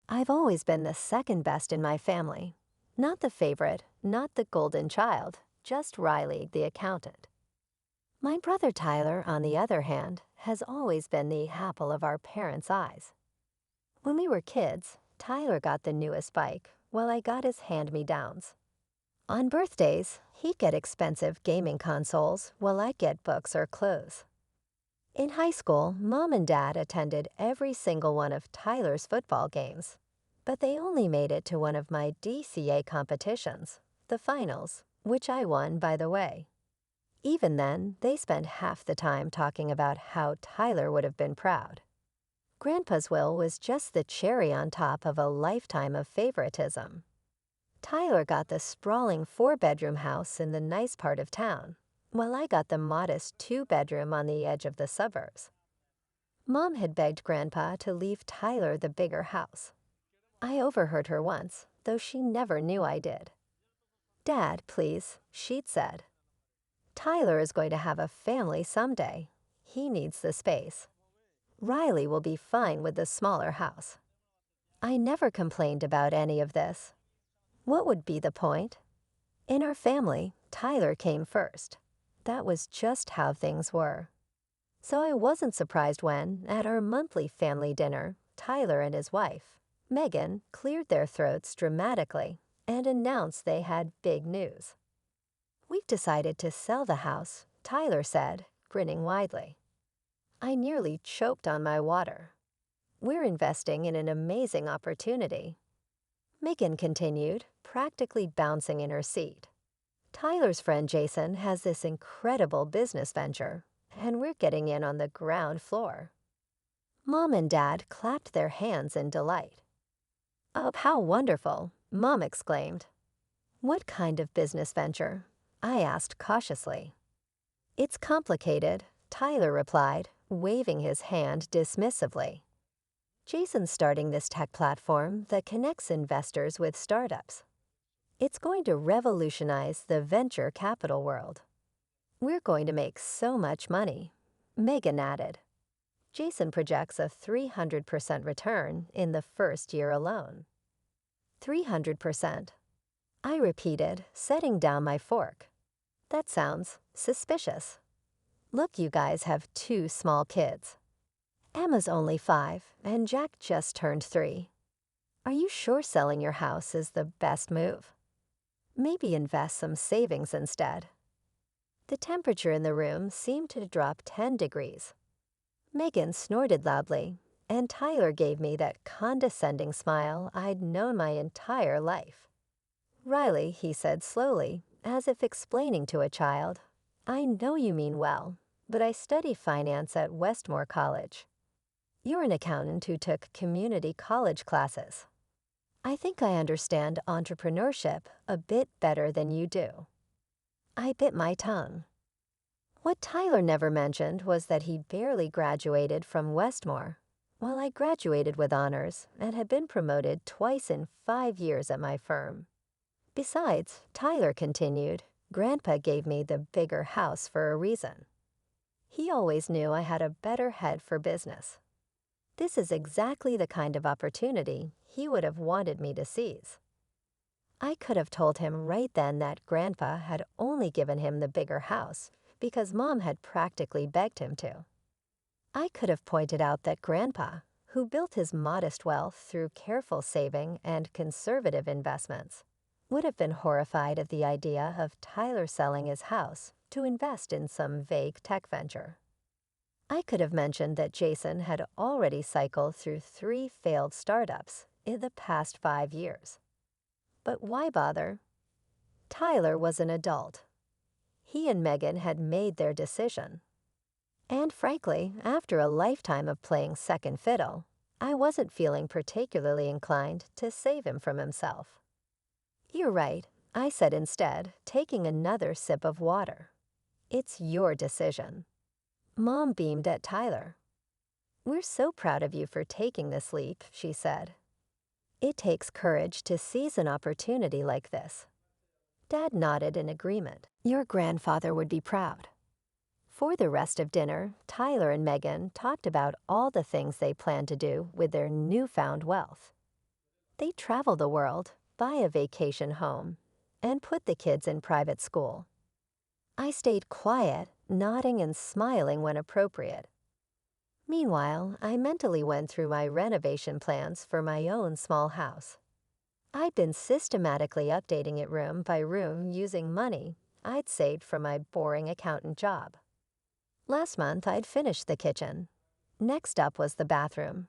I've always been the second best in my family. Not the favorite, not the golden child, just Riley, the accountant. My brother Tyler, on the other hand, has always been the apple of our parents' eyes. When we were kids, Tyler got the newest bike, while I got his hand-me-downs. On birthdays, he'd get expensive gaming consoles, while I'd get books or clothes. In high school, Mom and Dad attended every single one of Tyler's football games, but they only made it to one of my DCA competitions, the finals, which I won, by the way. Even then, they spent half the time talking about how Tyler would have been proud. Grandpa's will was just the cherry on top of a lifetime of favoritism. Tyler got the sprawling four-bedroom house in the nice part of town, while I got the modest two-bedroom on the edge of the suburbs. Mom had begged Grandpa to leave Tyler the bigger house. I overheard her once, though she never knew I did. "Dad, please," she'd said. "Tyler is going to have a family someday. He needs the space. Riley will be fine with the smaller house." I never complained about any of this. What would be the point? In our family, Tyler came first. That was just how things were. So I wasn't surprised when, at our monthly family dinner, Tyler and his wife, Megan, cleared their throats dramatically and announced they had big news. "We've decided to sell the house," Tyler said, grinning widely. I nearly choked on my water. "We're investing in an amazing opportunity," Megan continued, practically bouncing in her seat. "Tyler's friend Jason has this incredible business venture, and we're getting in on the ground floor." Mom and Dad clapped their hands in delight. "Oh, how wonderful!" Mom exclaimed. "What kind of business venture?" I asked cautiously. "It's complicated," Tyler replied, waving his hand dismissively. "Jason's starting this tech platform that connects investors with startups. It's going to revolutionize the venture capital world. We're going to make so much money," Megan added. "Jason projects a 300% return in the first year alone." 300%. I repeated, setting down my fork. "That sounds suspicious. Look, you guys have two small kids. Emma's only 5, and Jack just turned 3. Are you sure selling your house is the best move? Maybe invest some savings instead." The temperature in the room seemed to drop 10 degrees. Megan snorted loudly, and Tyler gave me that condescending smile I'd known my entire life. "Riley," he said slowly, as if explaining to a child, "I know you mean well, but I study finance at Westmore College. You're an accountant who took community college classes. I think I understand entrepreneurship a bit better than you do." I bit my tongue. What Tyler never mentioned was that he barely graduated from Westmore, while I graduated with honors and had been promoted twice in 5 years at my firm. Besides, Tyler continued, Grandpa gave me the bigger house for a reason. He always knew I had a better head for business. This is exactly the kind of opportunity he would have wanted me to seize. I could have told him right then that Grandpa had only given him the bigger house because Mom had practically begged him to. I could have pointed out that Grandpa, who built his modest wealth through careful saving and conservative investments, would have been horrified at the idea of Tyler selling his house to invest in some vague tech venture. I could have mentioned that Jason had already cycled through 3 failed startups in the past 5 years. But why bother? Tyler was an adult. He and Megan had made their decision. And frankly, after a lifetime of playing second fiddle, I wasn't feeling particularly inclined to save him from himself. "You're right," I said instead, taking another sip of water. "It's your decision." Mom beamed at Tyler. "We're so proud of you for taking this leap," she said. "It takes courage to seize an opportunity like this." Dad nodded in agreement. "Your grandfather would be proud." For the rest of dinner, Tyler and Megan talked about all the things they planned to do with their newfound wealth. They travel the world, buy a vacation home, and put the kids in private school. I stayed quiet, nodding and smiling when appropriate. Meanwhile, I mentally went through my renovation plans for my own small house. I'd been systematically updating it room by room using money I'd saved from my boring accountant job. Last month, I'd finished the kitchen. Next up was the bathroom.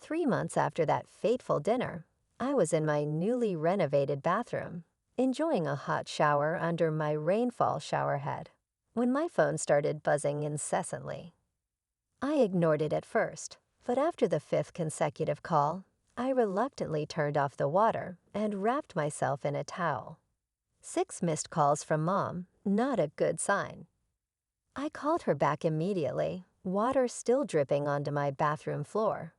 3 months after that fateful dinner, I was in my newly renovated bathroom, enjoying a hot shower under my rainfall shower head, when my phone started buzzing incessantly. I ignored it at first, but after the fifth consecutive call, I reluctantly turned off the water and wrapped myself in a towel. 6 missed calls from Mom, not a good sign. I called her back immediately, water still dripping onto my bathroom floor.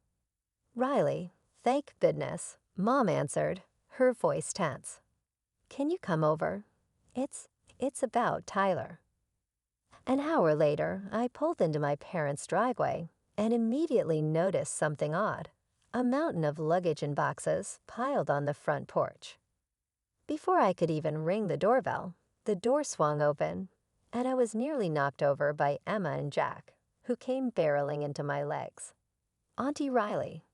"Riley, thank goodness," Mom answered, her voice tense. "Can you come over? It's about Tyler." An hour later, I pulled into my parents' driveway and immediately noticed something odd: a mountain of luggage and boxes piled on the front porch. Before I could even ring the doorbell, the door swung open, and I was nearly knocked over by Emma and Jack, who came barreling into my legs. "Auntie Riley,"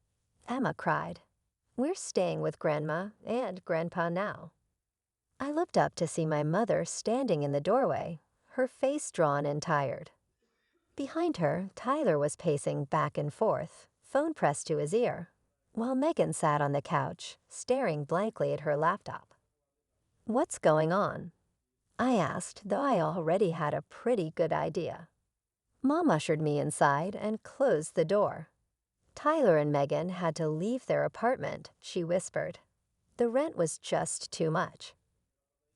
Emma cried, "we're staying with Grandma and Grandpa now." I looked up to see my mother standing in the doorway, her face drawn and tired. Behind her, Tyler was pacing back and forth, phone pressed to his ear, while Megan sat on the couch, staring blankly at her laptop. "What's going on?" I asked, though I already had a pretty good idea. Mom ushered me inside and closed the door. "Tyler and Megan had to leave their apartment," she whispered. "The rent was just too much."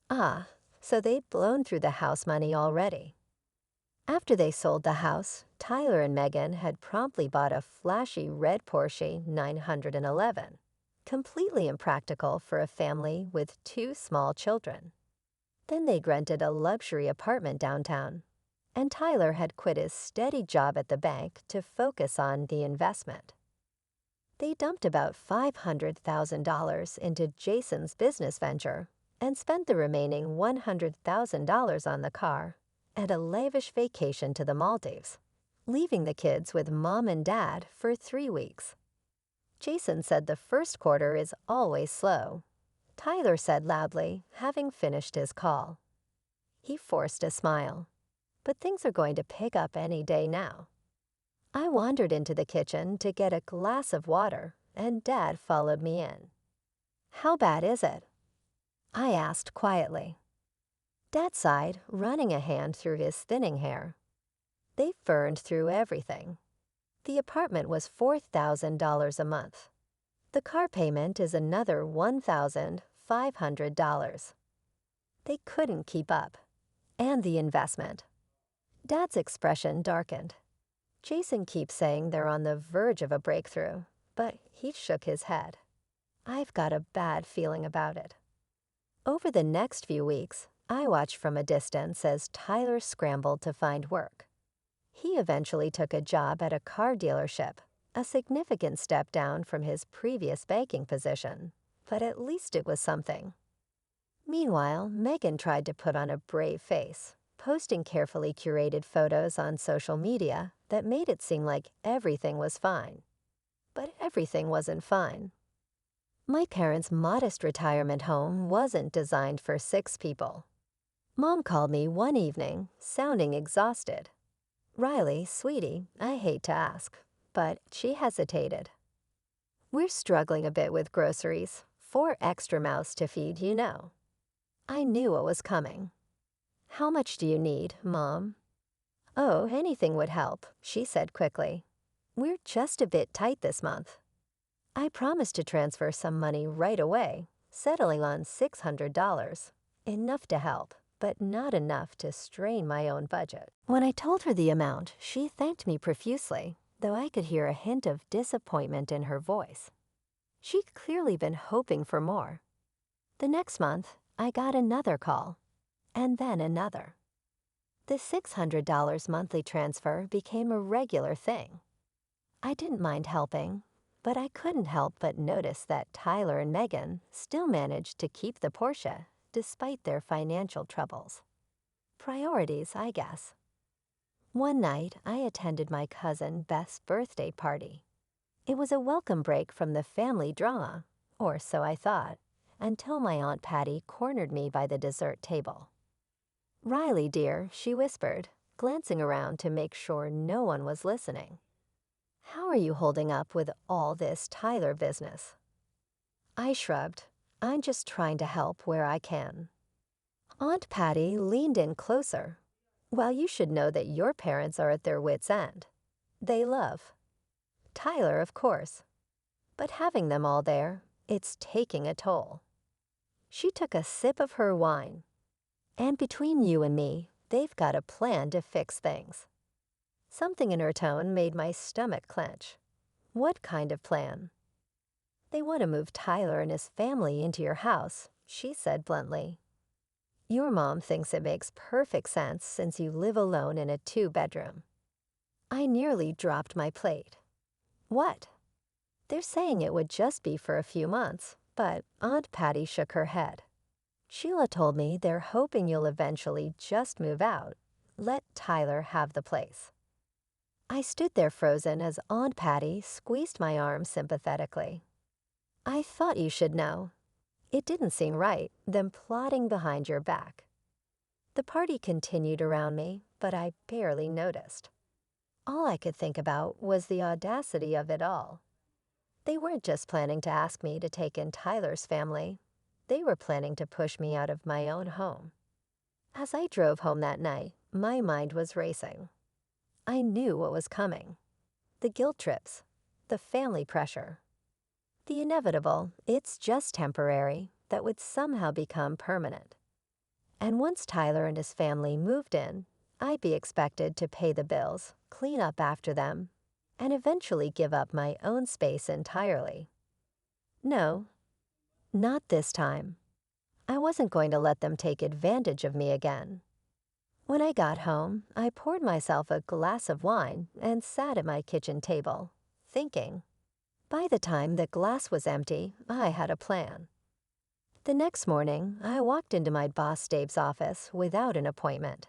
Ah, so they'd blown through the house money already. After they sold the house, Tyler and Megan had promptly bought a flashy red Porsche 911, completely impractical for a family with 2 small children. Then they rented a luxury apartment downtown, and Tyler had quit his steady job at the bank to focus on the investment. They dumped about $500,000 into Jason's business venture and spent the remaining $100,000 on the car and a lavish vacation to the Maldives, leaving the kids with Mom and Dad for 3 weeks. Jason said the first quarter is always slow, Tyler said loudly, having finished his call. He forced a smile. "But things are going to pick up any day now." I wandered into the kitchen to get a glass of water, and Dad followed me in. "How bad is it?" I asked quietly. Dad sighed, running a hand through his thinning hair. "They burned through everything. The apartment was $4,000 a month. The car payment is another $1,500. They couldn't keep up. And the investment." Dad's expression darkened. "Jason keeps saying they're on the verge of a breakthrough, but he shook his head. I've got a bad feeling about it." Over the next few weeks, I watched from a distance as Tyler scrambled to find work. He eventually took a job at a car dealership, a significant step down from his previous banking position, but at least it was something. Meanwhile, Megan tried to put on a brave face, posting carefully curated photos on social media that made it seem like everything was fine. But everything wasn't fine. My parents' modest retirement home wasn't designed for 6 people. Mom called me one evening, sounding exhausted. "Riley, sweetie, I hate to ask," but she hesitated. "We're struggling a bit with groceries, 4 extra mouths to feed, you know." I knew what was coming. "How much do you need, Mom?" "Oh, anything would help," she said quickly. "We're just a bit tight this month." I promised to transfer some money right away, settling on $600, enough to help, but not enough to strain my own budget. When I told her the amount, she thanked me profusely, though I could hear a hint of disappointment in her voice. She'd clearly been hoping for more. The next month, I got another call, and then another. The $600 monthly transfer became a regular thing. I didn't mind helping. But I couldn't help but notice that Tyler and Megan still managed to keep the Porsche despite their financial troubles. Priorities, I guess. One night, I attended my cousin Beth's birthday party. It was a welcome break from the family drama, or so I thought, until my Aunt Patty cornered me by the dessert table. "Riley, dear," she whispered, glancing around to make sure no one was listening. "How are you holding up with all this Tyler business?" I shrugged. "I'm just trying to help where I can." Aunt Patty leaned in closer. "Well, you should know that your parents are at their wits' end. They love Tyler, of course. But having them all there, it's taking a toll." She took a sip of her wine. "And between you and me, they've got a plan to fix things." Something in her tone made my stomach clench. "What kind of plan?" "They want to move Tyler and his family into your house," she said bluntly. "Your mom thinks it makes perfect sense since you live alone in a 2-bedroom. I nearly dropped my plate. "What?" "They're saying it would just be for a few months," but Aunt Patty shook her head. "Sheila told me they're hoping you'll eventually just move out. Let Tyler have the place." I stood there frozen as Aunt Patty squeezed my arm sympathetically. "I thought you should know. It didn't seem right, them plotting behind your back." The party continued around me, but I barely noticed. All I could think about was the audacity of it all. They weren't just planning to ask me to take in Tyler's family. They were planning to push me out of my own home. As I drove home that night, my mind was racing. I knew what was coming. The guilt trips, the family pressure, the inevitable, "it's just temporary," that would somehow become permanent. And once Tyler and his family moved in, I'd be expected to pay the bills, clean up after them, and eventually give up my own space entirely. No, not this time. I wasn't going to let them take advantage of me again. When I got home, I poured myself a glass of wine and sat at my kitchen table, thinking. By the time the glass was empty, I had a plan. The next morning, I walked into my boss Dave's office without an appointment.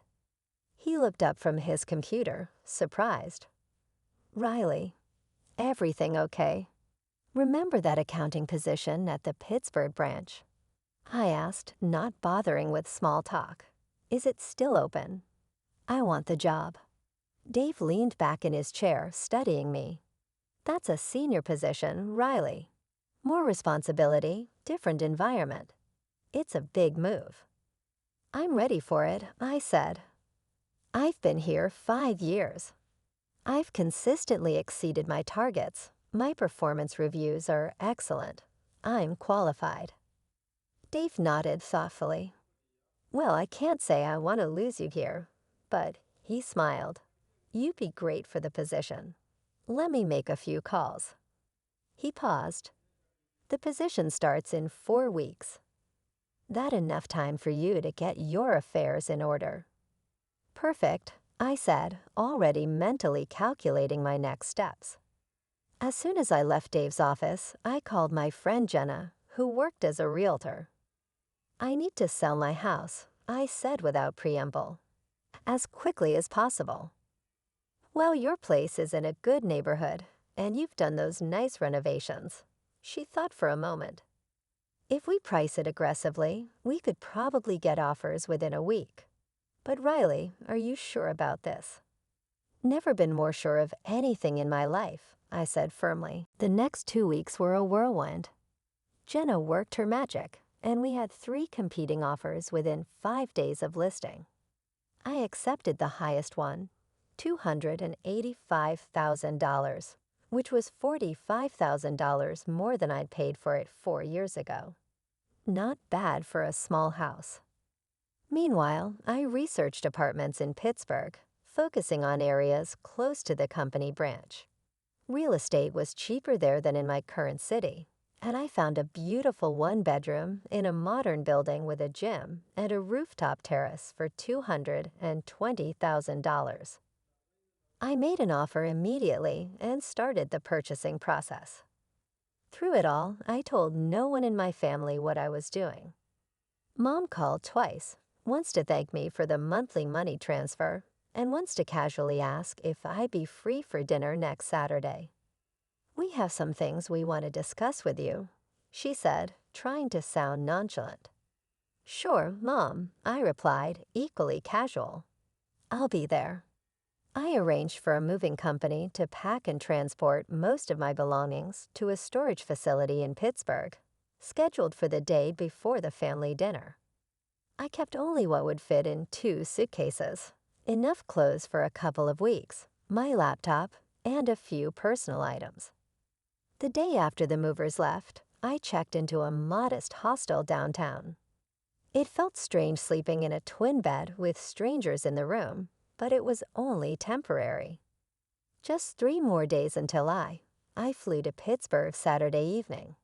He looked up from his computer, surprised. "Riley, everything okay? Remember that accounting position at the Pittsburgh branch?" I asked, not bothering with small talk. "Is it still open? I want the job." Dave leaned back in his chair, studying me. "That's a senior position, Riley. More responsibility, different environment. It's a big move." "I'm ready for it," I said. "I've been here 5 years. I've consistently exceeded my targets. My performance reviews are excellent. I'm qualified." Dave nodded thoughtfully. "Well, I can't say I want to lose you here." But he smiled. "You'd be great for the position. Let me make a few calls." He paused. "The position starts in 4 weeks. That enough time for you to get your affairs in order?" "Perfect," I said, already mentally calculating my next steps. As soon as I left Dave's office, I called my friend Jenna, who worked as a realtor. "I need to sell my house," I said without preamble. "As quickly as possible." "Well, your place is in a good neighborhood, and you've done those nice renovations." She thought for a moment. "If we price it aggressively, we could probably get offers within a week. But Riley, are you sure about this?" "Never been more sure of anything in my life," I said firmly. The next 2 weeks were a whirlwind. Jenna worked her magic, and we had 3 competing offers within 5 days of listing. I accepted the highest one, $285,000, which was $45,000 more than I'd paid for it 4 years ago. Not bad for a small house. Meanwhile, I researched apartments in Pittsburgh, focusing on areas close to the company branch. Real estate was cheaper there than in my current city, and I found a beautiful 1-bedroom in a modern building with a gym and a rooftop terrace for $220,000. I made an offer immediately and started the purchasing process. Through it all, I told no one in my family what I was doing. Mom called twice, once to thank me for the monthly money transfer, and once to casually ask if I'd be free for dinner next Saturday. "We have some things we want to discuss with you," she said, trying to sound nonchalant. "Sure, Mom," I replied, equally casual. "I'll be there." I arranged for a moving company to pack and transport most of my belongings to a storage facility in Pittsburgh, scheduled for the day before the family dinner. I kept only what would fit in 2 suitcases, enough clothes for a couple of weeks, my laptop, and a few personal items. The day after the movers left, I checked into a modest hostel downtown. It felt strange sleeping in a twin bed with strangers in the room, but it was only temporary. Just 3 more days until I flew to Pittsburgh Saturday evening.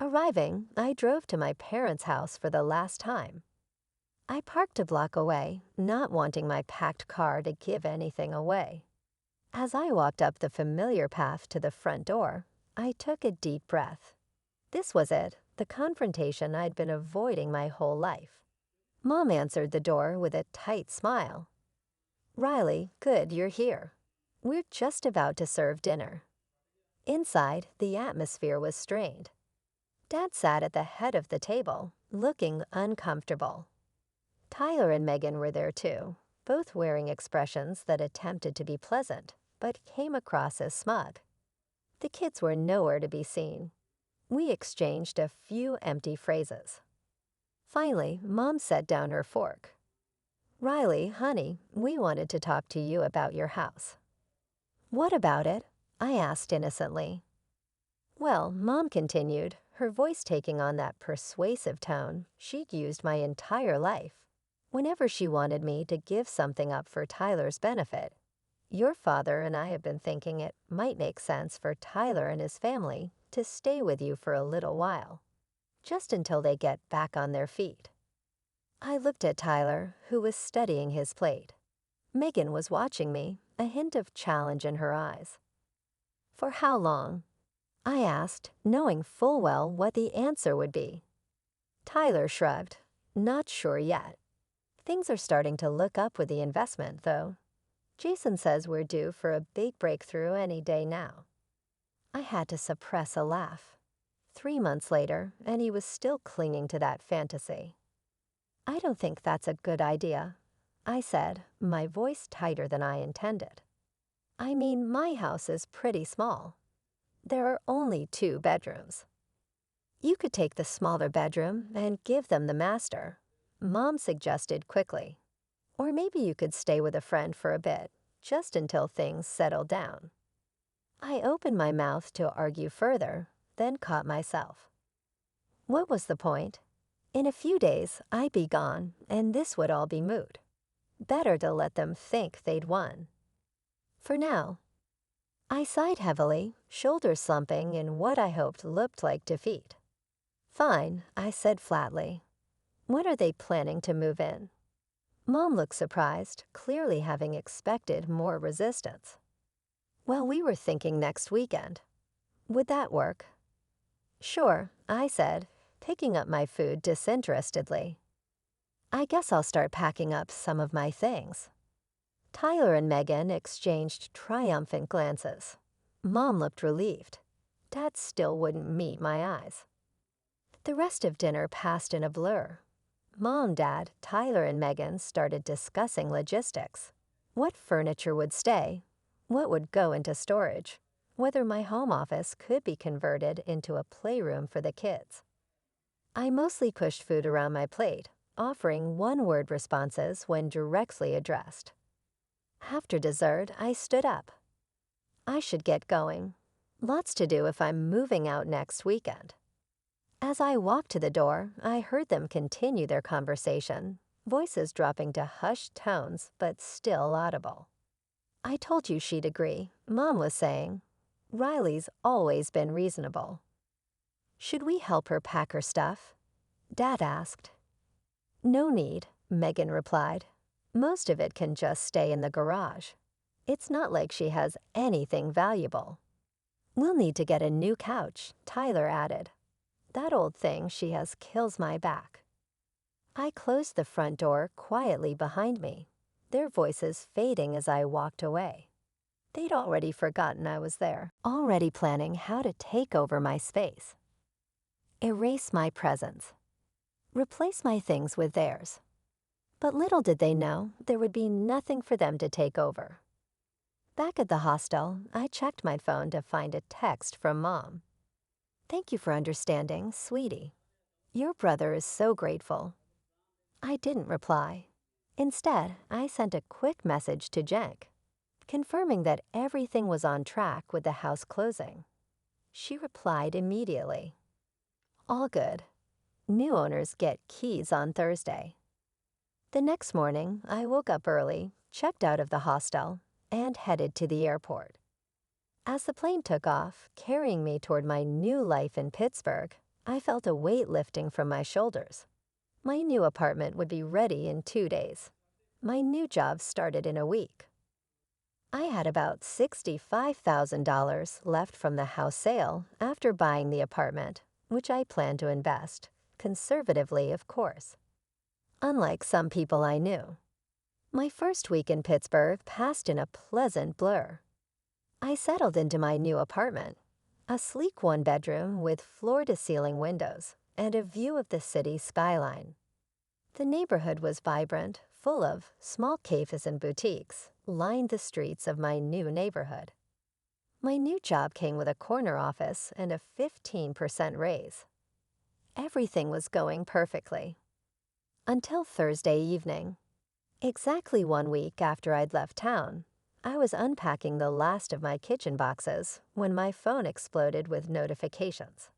Arriving, I drove to my parents' house for the last time. I parked a block away, not wanting my packed car to give anything away. As I walked up the familiar path to the front door, I took a deep breath. This was it, the confrontation I'd been avoiding my whole life. Mom answered the door with a tight smile. "Riley, good you're here. We're just about to serve dinner." Inside, the atmosphere was strained. Dad sat at the head of the table, looking uncomfortable. Tyler and Megan were there too, both wearing expressions that attempted to be pleasant, but came across as smug. The kids were nowhere to be seen. We exchanged a few empty phrases. Finally, Mom set down her fork. "Riley, honey, we wanted to talk to you about your house." "What about it?" I asked innocently. "Well," Mom continued, her voice taking on that persuasive tone she'd used my entire life, whenever she wanted me to give something up for Tyler's benefit. "Your father and I have been thinking it might make sense for Tyler and his family to stay with you for a little while, just until they get back on their feet." I looked at Tyler, who was studying his plate. Megan was watching me, a hint of challenge in her eyes. "For how long?" I asked, knowing full well what the answer would be. Tyler shrugged. "Not sure yet. Things are starting to look up with the investment, though. Jason says we're due for a big breakthrough any day now." I had to suppress a laugh. 3 months later, and he was still clinging to that fantasy. "I don't think that's a good idea," I said, my voice tighter than I intended. "I mean, my house is pretty small. There are only 2 bedrooms. You could take the smaller bedroom and give them the master," Mom suggested quickly. "Or maybe you could stay with a friend for a bit, just until things settle down." I opened my mouth to argue further, then caught myself. What was the point? In a few days, I'd be gone, and this would all be moot. Better to let them think they'd won. For now. I sighed heavily, shoulders slumping in what I hoped looked like defeat. "Fine," I said flatly. "When are they planning to move in?" Mom looked surprised, clearly having expected more resistance. "Well, we were thinking next weekend. Would that work?" "Sure," I said, picking up my food disinterestedly. "I guess I'll start packing up some of my things." Tyler and Megan exchanged triumphant glances. Mom looked relieved. Dad still wouldn't meet my eyes. The rest of dinner passed in a blur. Mom, Dad, Tyler, and Megan started discussing logistics. What furniture would stay? What would go into storage? Whether my home office could be converted into a playroom for the kids. I mostly pushed food around my plate, offering one-word responses when directly addressed. After dessert, I stood up. I should get going. Lots to do if I'm moving out next weekend. As I walked to the door, I heard them continue their conversation, voices dropping to hushed tones but still audible. "I told you she'd agree," Mom was saying. "Riley's always been reasonable." "Should we help her pack her stuff?" Dad asked. "No need," Megan replied. "Most of it can just stay in the garage. It's not like she has anything valuable." We'll need to get a new couch, Tyler added. That old thing she has kills my back. I closed the front door quietly behind me, their voices fading as I walked away. They'd already forgotten I was there, already planning how to take over my space. Erase my presence. Replace my things with theirs. But little did they know there would be nothing for them to take over. Back at the hostel, I checked my phone to find a text from Mom. "Thank you for understanding, sweetie. Your brother is so grateful." I didn't reply. Instead, I sent a quick message to Jenk, confirming that everything was on track with the house closing. She replied immediately. "All good. New owners get keys on Thursday." The next morning, I woke up early, checked out of the hostel, and headed to the airport. As the plane took off, carrying me toward my new life in Pittsburgh, I felt a weight lifting from my shoulders. My new apartment would be ready in 2 days. My new job started in a week. I had about $65,000 left from the house sale after buying the apartment, which I planned to invest, conservatively of course. Unlike some people I knew, my first week in Pittsburgh passed in a pleasant blur. I settled into my new apartment, a sleek one-bedroom with floor-to-ceiling windows and a view of the city skyline. The neighborhood was vibrant, full of small cafes and boutiques, lined the streets of my new neighborhood. My new job came with a corner office and a 15% raise. Everything was going perfectly. Until Thursday evening. Exactly 1 week after I'd left town, I was unpacking the last of my kitchen boxes when my phone exploded with notifications.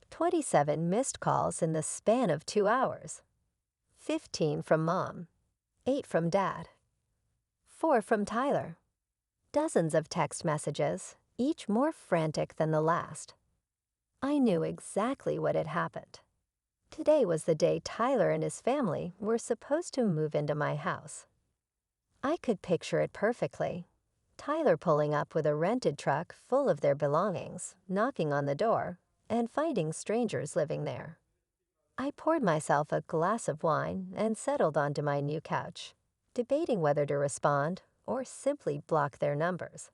27 missed calls in the span of 2 hours. 15 from Mom, 8 from Dad, 4 from Tyler. Dozens of text messages, each more frantic than the last. I knew exactly what had happened. Today was the day Tyler and his family were supposed to move into my house. I could picture it perfectly. Tyler pulling up with a rented truck full of their belongings, knocking on the door, and finding strangers living there. I poured myself a glass of wine and settled onto my new couch, debating whether to respond or simply block their numbers.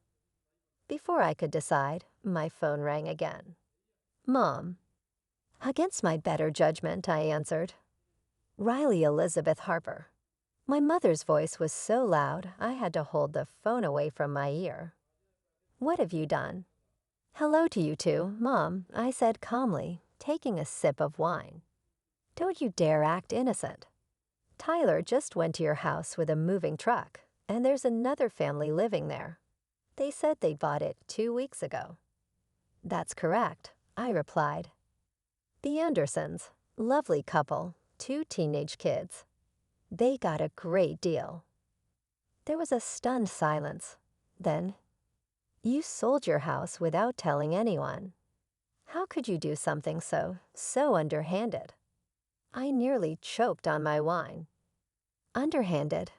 Before I could decide, my phone rang again. "Mom." Against my better judgment, I answered. "Riley Elizabeth Harper." My mother's voice was so loud I had to hold the phone away from my ear. "What have you done?" "Hello to you two, Mom," I said calmly, taking a sip of wine. "Don't you dare act innocent. Tyler just went to your house with a moving truck, and there's another family living there. They said they bought it 2 weeks ago." "That's correct," I replied. "The Andersons, lovely couple, 2 teenage kids. They got a great deal." There was a stunned silence. Then, "You sold your house without telling anyone. How could you do something so underhanded?" I nearly choked on my wine. Underhanded?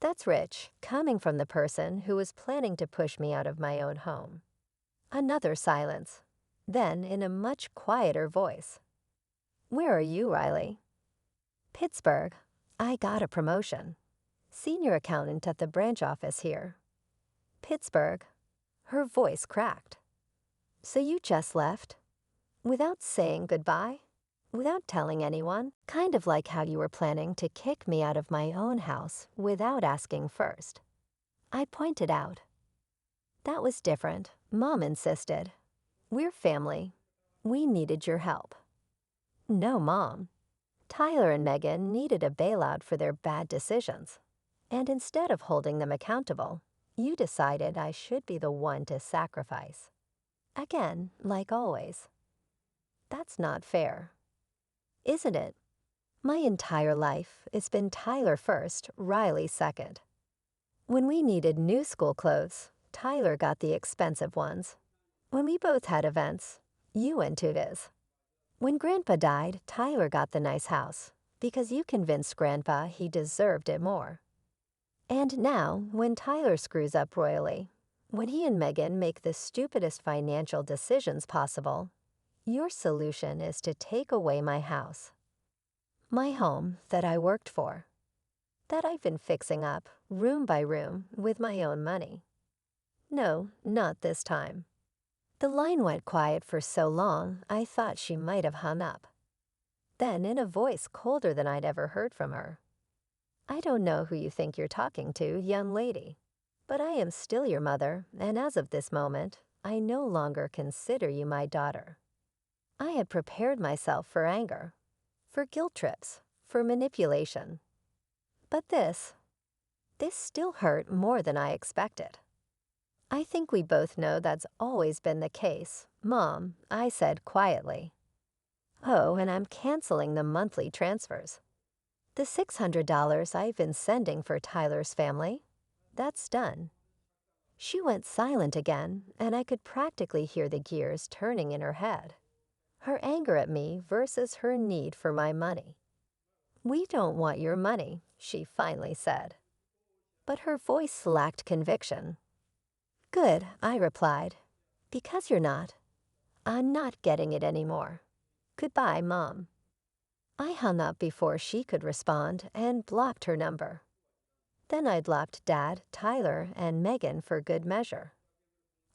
That's rich, coming from the person who was planning to push me out of my own home. Another silence. Then, in a much quieter voice, "Where are you, Riley?" "Pittsburgh. I got a promotion. Senior accountant at the branch office here." "Pittsburgh." Her voice cracked. "So you just left? Without saying goodbye? Without telling anyone? Kind of like how you were planning to kick me out of my own house without asking first." I pointed out. "That was different. Mom insisted. We're family. We needed your help." "No, Mom. Tyler and Megan needed a bailout for their bad decisions. And instead of holding them accountable, you decided I should be the one to sacrifice. Again, like always. That's not fair. Isn't it? My entire life, it's been Tyler first, Riley second. When we needed new school clothes, Tyler got the expensive ones. When we both had events, you went to his. When Grandpa died, Tyler got the nice house, because you convinced Grandpa he deserved it more. And now, when Tyler screws up royally, When he and Megan make the stupidest financial decisions possible, your solution is to take away my house. My home that I worked for, that I've been fixing up room by room with my own money. No, not this time. The line went quiet for so long I thought she might have hung up. Then, in a voice colder than I'd ever heard from her, "I don't know who you think you're talking to, young lady, but I am still your mother, and as of this moment, I no longer consider you my daughter." I had prepared myself for anger, for guilt trips, for manipulation. But this still hurt more than I expected. "I think we both know that's always been the case, Mom," I said quietly. "Oh, and I'm canceling the monthly transfers. The $600 I've been sending for Tyler's family, that's done." She went silent again, and I could practically hear the gears turning in her head. Her anger at me versus her need for my money. "We don't want your money," she finally said. But her voice lacked conviction. "Good," I replied. "Because you're not. I'm not getting it anymore. Goodbye, Mom." I hung up before she could respond and blocked her number. Then I blocked Dad, Tyler, and Megan for good measure.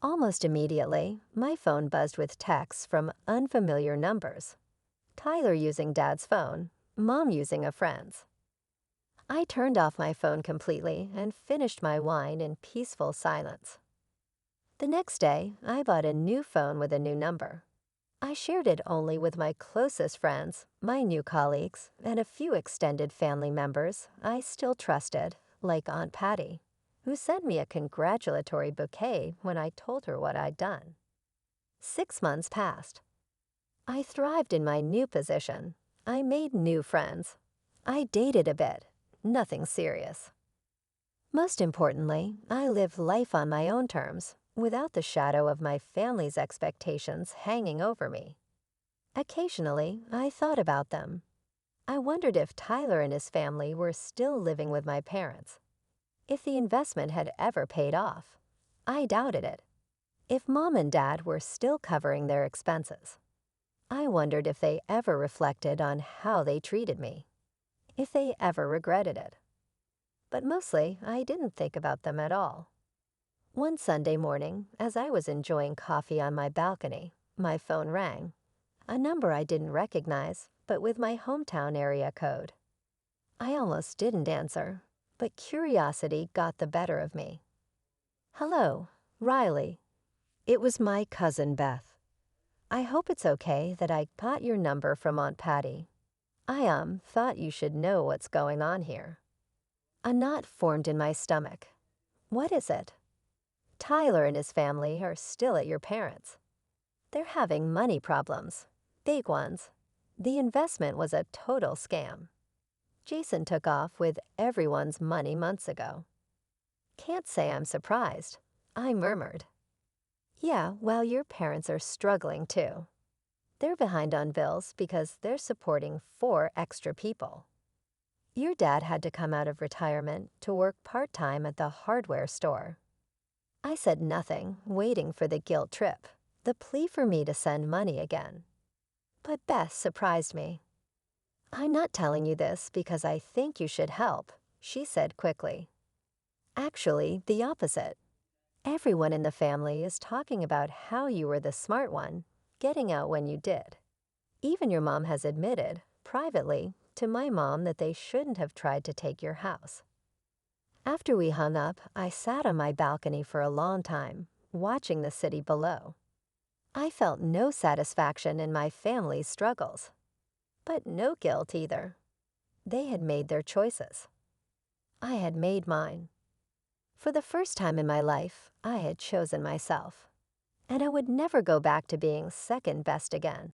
Almost immediately, my phone buzzed with texts from unfamiliar numbers. Tyler using Dad's phone, Mom using a friend's. I turned off my phone completely and finished my wine in peaceful silence. The next day, I bought a new phone with a new number. I shared it only with my closest friends, my new colleagues, and a few extended family members I still trusted, like Aunt Patty, who sent me a congratulatory bouquet when I told her what I'd done. 6 months passed. I thrived in my new position. I made new friends. I dated a bit, nothing serious. Most importantly, I lived life on my own terms, without the shadow of my family's expectations hanging over me. Occasionally, I thought about them. I wondered if Tyler and his family were still living with my parents. If the investment had ever paid off. I doubted it. If Mom and Dad were still covering their expenses. I wondered if they ever reflected on how they treated me. If they ever regretted it. But mostly, I didn't think about them at all. One Sunday morning, as I was enjoying coffee on my balcony, my phone rang. A number I didn't recognize, but with my hometown area code. I almost didn't answer, but curiosity got the better of me. "Hello, Riley." It was my cousin Beth. "I hope it's okay that I got your number from Aunt Patty. I thought you should know what's going on here." A knot formed in my stomach. "What is it?" "Tyler and his family are still at your parents'. They're having money problems, big ones. The investment was a total scam. Jason took off with everyone's money months ago." "Can't say I'm surprised," I murmured. "Yeah, well, your parents are struggling too. They're behind on bills because they're supporting 4 extra people. Your dad had to come out of retirement to work part-time at the hardware store." I said nothing, waiting for the guilt trip, the plea for me to send money again. But Beth surprised me. "I'm not telling you this because I think you should help," she said quickly. "Actually, the opposite. Everyone in the family is talking about how you were the smart one, getting out when you did. Even your mom has admitted, privately, to my mom that they shouldn't have tried to take your house." After we hung up, I sat on my balcony for a long time, watching the city below. I felt no satisfaction in my family's struggles, but no guilt either. They had made their choices. I had made mine. For the first time in my life, I had chosen myself, and I would never go back to being second best again.